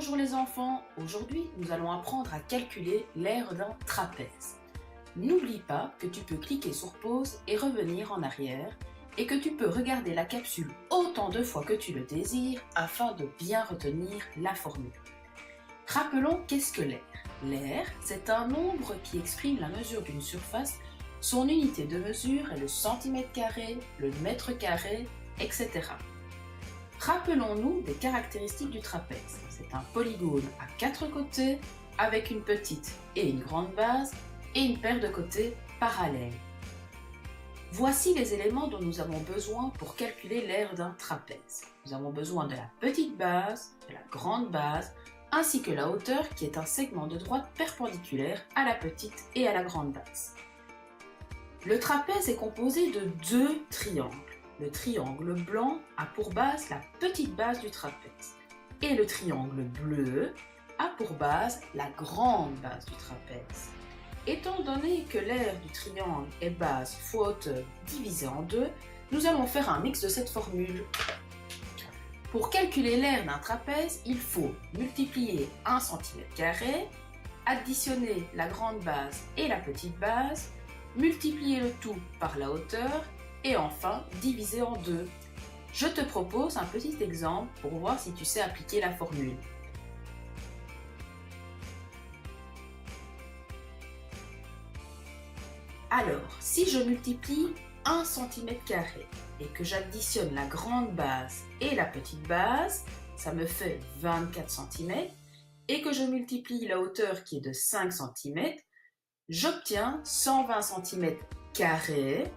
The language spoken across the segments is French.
Bonjour les enfants, aujourd'hui nous allons apprendre à calculer l'aire d'un trapèze. N'oublie pas que tu peux cliquer sur pause et revenir en arrière et que tu peux regarder la capsule autant de fois que tu le désires afin de bien retenir la formule. Rappelons qu'est-ce que l'aire. L'aire, c'est un nombre qui exprime la mesure d'une surface. Son unité de mesure est le centimètre carré, le mètre carré, etc. Rappelons-nous des caractéristiques du trapèze. C'est un polygone à 4 côtés avec une petite et une grande base et une paire de côtés parallèles. Voici les éléments dont nous avons besoin pour calculer l'aire d'un trapèze. Nous avons besoin de la petite base, de la grande base, ainsi que la hauteur qui est un segment de droite perpendiculaire à la petite et à la grande base. Le trapèze est composé de deux triangles. Le triangle blanc a pour base la petite base du trapèze et le triangle bleu a pour base la grande base du trapèze. Étant donné que l'aire du triangle est base fois hauteur divisé en deux, nous allons faire un mix de cette formule. Pour calculer l'aire d'un trapèze, il faut multiplier 1 cm², additionner la grande base et la petite base, multiplier le tout par la hauteur et enfin diviser en deux. Je te propose un petit exemple pour voir si tu sais appliquer la formule. Alors, si je multiplie 1 cm² et que j'additionne la grande base et la petite base, ça me fait 24 cm, et que je multiplie la hauteur qui est de 5 cm, j'obtiens 120 cm²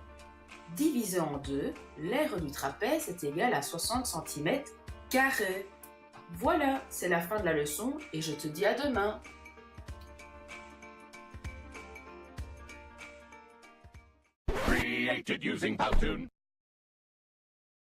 divisé en deux, l'aire du trapèze est égale à 60 cm². Voilà, c'est la fin de la leçon et je te dis à demain. Created using Powtoon.